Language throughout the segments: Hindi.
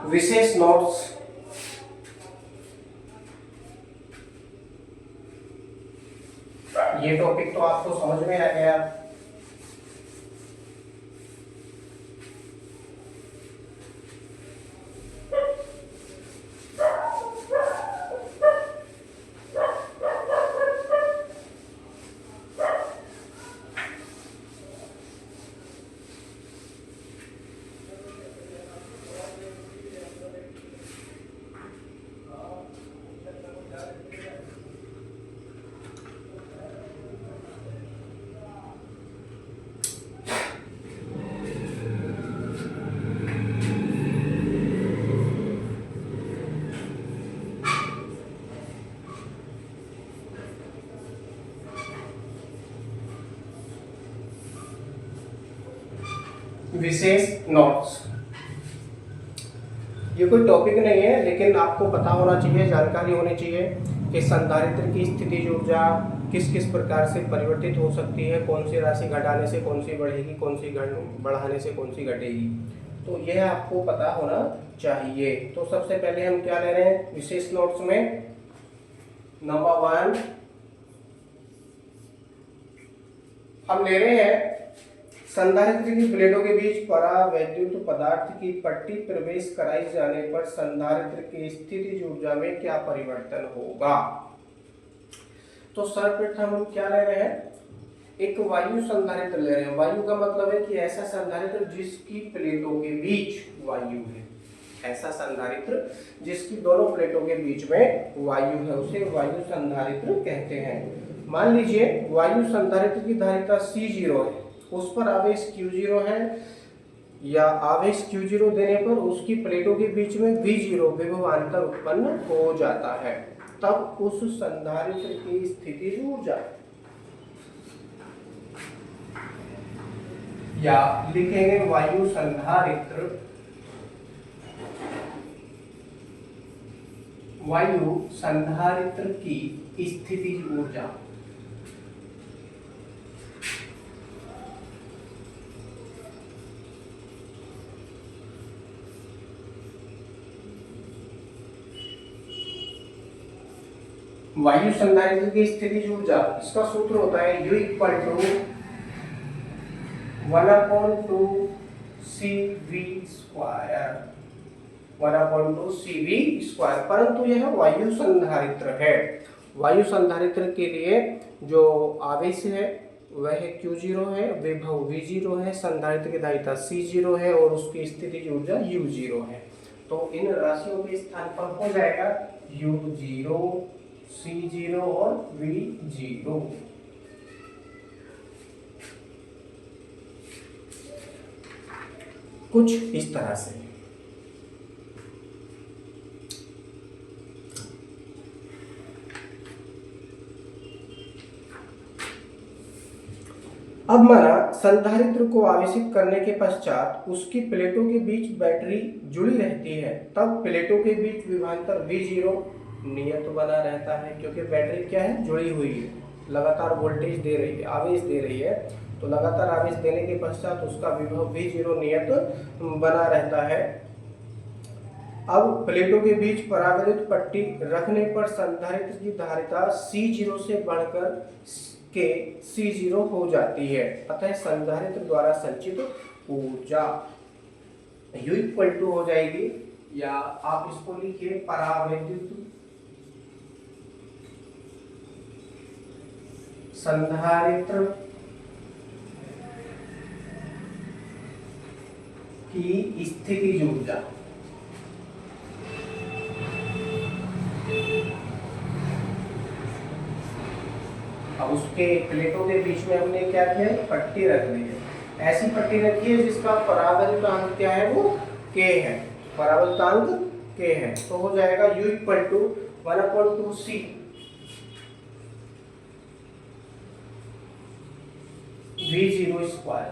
विशेष नोट्स। ये टॉपिक तो आपको समझ में आ गया। विशेष नोट्स, ये कोई टॉपिक नहीं है, लेकिन आपको पता होना चाहिए, जानकारी होनी चाहिए कि संधारित्र की स्थितिज ऊर्जा किस किस प्रकार से परिवर्तित हो सकती है, कौन सी राशि घटाने से कौन सी बढ़ेगी, कौन सी बढ़ाने से कौन सी घटेगी, तो यह आपको पता होना चाहिए। तो सबसे पहले हम क्या ले रहे हैं विशेष नोट्स में, नंबर 1 हम ले रहे हैं संधारित्र की प्लेटों के बीच परावैद्युत पदार्थ की पट्टी प्रवेश कराई जाने पर संधारित्र की स्थितिज ऊर्जा में क्या परिवर्तन होगा। तो सर्वप्रथम हम क्या ले रहे हैं, एक वायु संधारित्र ले रहे हैं। वायु का मतलब है कि ऐसा संधारित्र जिसकी प्लेटों के बीच वायु है, ऐसा संधारित्र जिसकी दोनों प्लेटों के बीच में वायु है, उसे वायु संधारित्र कहते हैं। मान लीजिए वायु संधारित्र की धारिता C0 है, उस पर आवेश Q0 है, या आवेश Q0 देने पर उसकी प्लेटों के बीच में V0 विभवांतर उत्पन्न हो जाता है, तब उस संधारित्र की स्थितिज ऊर्जा, या लिखेंगे वायु संधारित्र, वायु संधारित्र की स्थितिज ऊर्जा वायु संधारित्र की स्थितिज ऊर्जा, इसका सूत्र होता है U = 1/2CV², परंतु यह वायु संधारित्र है। वायु संधारित्र के लिए जो आवेश है वह Q0 है, विभव V0 है, संधारित्र की धारिता C0 है और उसकी स्थितिज ऊर्जा U0 है। तो इन राशियों के स्थान पर हो जाएगा U0, C0 और V0। कुछ इस तरह से। अब माना संधारित्र को आवेशित करने के पश्चात उसकी प्लेटों के बीच बैटरी जुड़ी रहती है, तब प्लेटों के बीच विभवांतर V0 नियत बना रहता है, क्योंकि बैटरी क्या है, जुड़ी हुई है, लगातार वोल्टेज दे रही है, आवेश दे रही है, तो लगातार आवेश देने के पश्चात उसका विभव V0 नियत बना रहता है। अब प्लेटों के बीच परावैद्युत पट्टी रखने पर संधारित्र की धारिता C0 से बढ़कर के C0 हो जाती है, अतः संधारित्र द्वारा संचित ऊर्जा U = हो जाएगी, या आप इसको लिखिए परावैद्युत संधारित्र की स्थितिज ऊर्जा। अब उसके प्लेटों के बीच में हमने क्या किया है, पट्टी रख दी है, ऐसी पट्टी रखी है जिसका परावैद्युतांक क्या है, वो K है, परावैद्युतांक K है, तो हो जाएगा U = 1/2C V0²,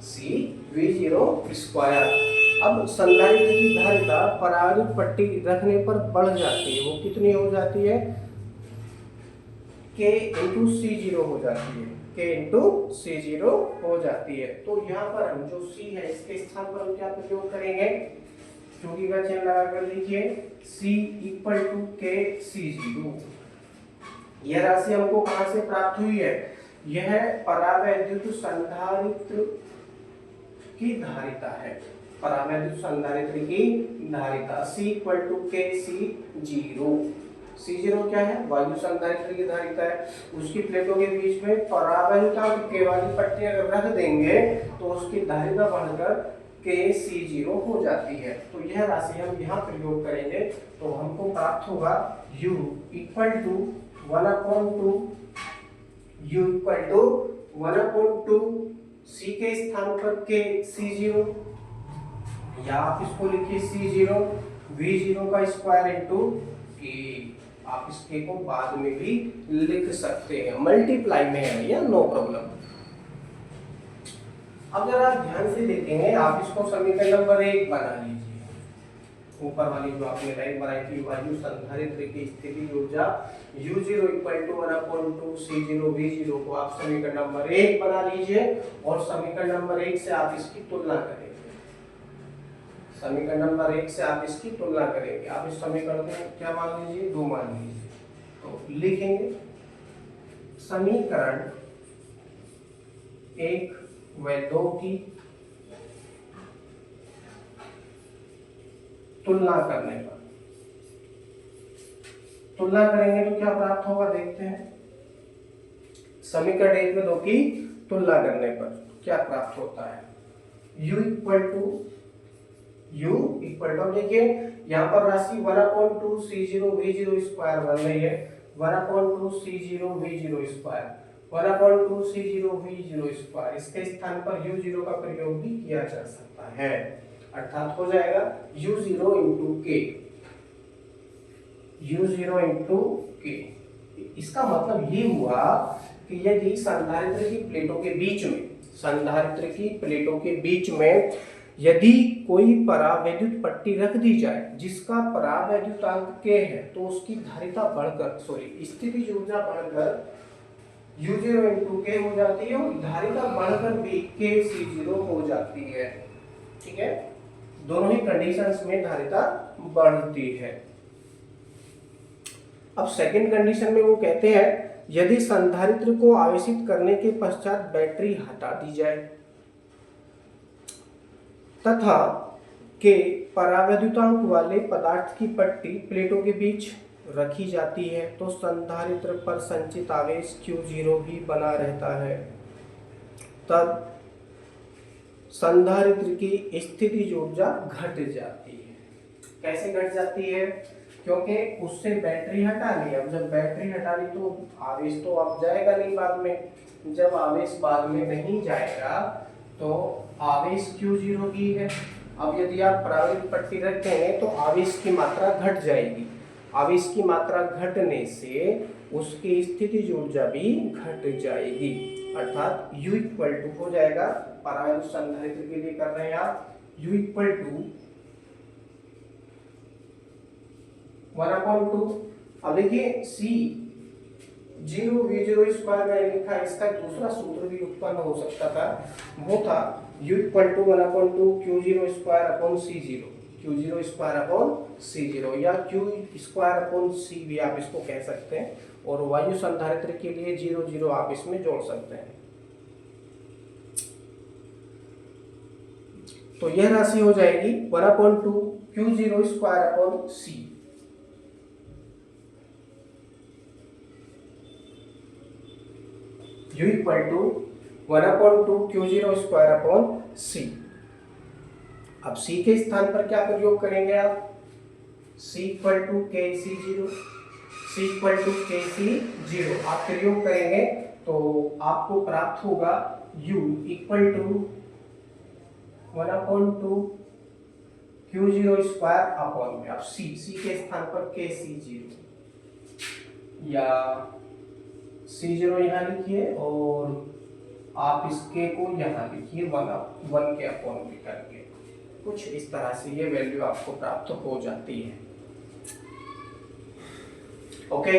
C V0²। अब संधारित्र की धारिता परावैद्युत पट्टी रखने पर बढ़ जाती है, वो कितनी हो जाती है, K × C0 हो जाती है, K × C0 हो जाती है। तो यहाँ पर हम जो C है इसके स्थान पर हम क्या प्रयोग करेंगे, चौकी का चिन्ह लगा कर लिखिए C इक्वल टू के C0। यह राशि हमको कहां से प्राप्त हुई है? यह परावैद्युत संधारित्र की धारिता है। परावैद्युत संधारित्र की धारिता C इक्वल टू के C0। C0 क्या है? वायु संधारित्र की धारिता है। उसकी प्लेटों के बीच में परावैद्युतांक K वाली पट्टी अगर रख देंगे तो उसकी धारिता बढ़कर के C0 हो जाती है। तो यह राशि हम यहाँ प्रयोग करेंगे तो हमको प्राप्त होगा U equal to 1/2 U equal to 1/2 C के स्थान पर के C0, या आप इसको लिखिए C0 V0 का स्क्वायर इंटू K। आप इस K को बाद में भी लिख सकते हैं, मल्टीप्लाई में है या नो प्रॉब्लम। अगर आप ध्यान से देखेंगे आप इसको समीकरण नंबर 1 बना लीजिए। ऊपर वाली जो आपने लाइन बनाई थी वायु संधारित्र की स्थिति ऊर्जा U0 equal to 1/2 C0 V0 को आप समीकरण नंबर 1 बना लीजिए और समीकरण नंबर 1 से आप इसकी तुलना करेंगे। समीकरण नंबर 1 से आप इसकी तुलना करेंगे। आप इस समीकरण को क्या मान लीजिए? 2 मान लीजिए। तो लिखेंगे समीकरण 1 व 2 की तुलना करने पर, तुलना करेंगे तो क्या प्राप्त होगा देखते हैं। समीकरण 1 व 2 की तुलना करने पर क्या प्राप्त होता है? U इक्वल टू देखिए यहाँ पर राशि 1/2 C0 V0 स्क्वायर बन रही है। 1/2 C0 V0 square 1/2 C0 V0 square, इसके स्थान पर U0 का प्रयोग भी किया जा सकता है, अर्थात हो जाएगा U0 इंटू के। U0 इंटू के, इसका मतलब ये हुआ कि यदि संधारित्र की प्लेटों के बीच में, संधारित्र की प्लेटों के बीच में यदि कोई परावैद्युत पट्टी रख दी जाए जिसका परावैद्युतांक K है तो उसकी धारिता बढ़कर स्थितिज ऊर्जा बढ़कर U0 इंटू K हो जाती है और धारिता बढ़कर भी के C0 हो जाती है। ठीक है, दोनों ही कंडीशंस में धारिता बढ़ती है। अब सेकंड कंडीशन में वो कहते हैं यदि संधारित्र को आवेशित करने के पश्चात बैटरी हटा दी जाए तथा के परावैद्युतांक वाले पदार्थ की पट्टी प्लेटों के बीच रखी जाती है तो संधारित्र पर संचित आवेश Q0 भी बना रहता है। तब संधारित्र की स्थितिज ऊर्जा घट जाती है। कैसे घट जाती है? क्योंकि उससे बैटरी हटा ली। अब जब बैटरी हटा ली तो आवेश तो अब जाएगा नहीं बाद में। जब आवेश बाद में नहीं जाएगा तो आवेश Q0 भी है। अब यदि आप परावैद्युत पट्टी रखेंगे तो आवेश की मात्रा घट जाएगी। आवेश की मात्रा घटने से उसकी स्थितिज ऊर्जा भी घट जाएगी, अर्थात U इक्वल टू हो जाएगा, परावैद्युत संधारित्र के लिए कर रहे हैं आप, U इक्वल टू 1/2। अब देखिए C0 V0 स्क्वायर में लिखा है, इसका दूसरा सूत्र भी उत्पन्न हो सकता था, वो था U equal to 1/2 Q0 square upon C0, Q0 square upon C0 या Q स्क्वायर अपॉन C भी आप इसको कह सकते हैं, और वायु संधारित्र के लिए 0 0 आप इसमें जोड़ सकते हैं। तो यह राशि हो जाएगी 1/2 Q0 square upon C। U equal to 1/2 Q0 square upon C। अब C के स्थान पर क्या प्रयोग करेंगे आप? C equal to KC0, C equal to KC0 आप प्रयोग करेंगे तो आपको प्राप्त होगा U equal to 1/2 Q0 square upon में, अब C के स्थान पर KC0 या C0 यहाँ लिखिए और आप इसके को यहाँ लिखिए 1 के अपॉन में करके, कुछ इस तरह से ये वैल्यू आपको प्राप्त हो जाती है। ओके,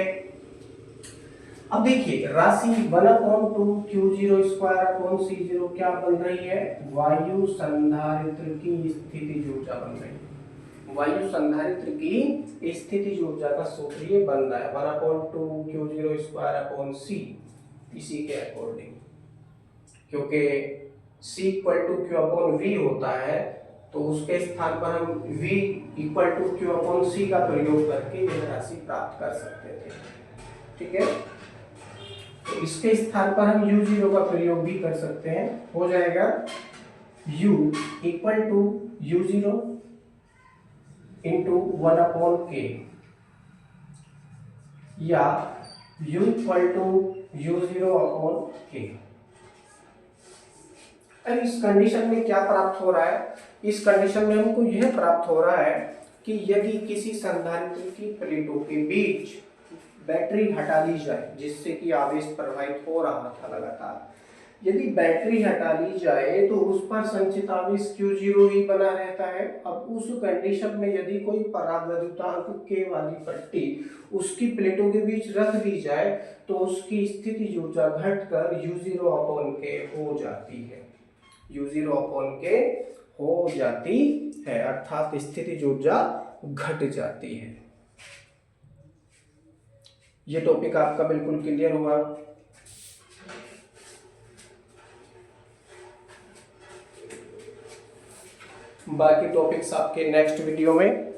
अब देखिए राशि 1/2 Q0 स्क्वायर अपॉन C0 क्या बन रही है? वायु संधारित्र की स्थितिज ऊर्जा बन रही है। वायु संधारित्र की स्थितिज ऊर्जा का सूत्र ये बन रहा है 1/2 Q0² इसी के अकॉर्डिंग, क्योंकि C=Q/V होता है तो उसके स्थान पर हम V=Q/C का प्रयोग करके यह राशि प्राप्त कर सकते थे। ठीक है, तो इसके स्थान पर हम U0 का प्रयोग भी कर सकते हैं, हो जाएगा U=U0 × 1/K या U=U0/K। अब इस कंडीशन में क्या प्राप्त हो रहा है, इस कंडीशन में हमको यह प्राप्त हो रहा है कि यदि किसी संधारित्र की प्लेटों के बीच बैटरी हटा ली जाए जिससे कि आवेश प्रवाहित हो रहा था लगातार, यदि बैटरी हटा ली जाए तो उस पर संचित आवेश Q0 ही बना रहता है। अब उस कंडीशन में यदि कोई परावैद्युतांक K वाली पट्टी उसकी प्लेटों के बीच रख दी जाए तो उसकी स्थितिज ऊर्जा घटकर U0/K हो जाती है, U0/K हो जाती है, अर्थात स्थितिज ऊर्जा घट जाती है। ये टॉपिक आपका बिल्कुल क्लियर हुआ। बाकी टॉपिक्स आपके नेक्स्ट वीडियो में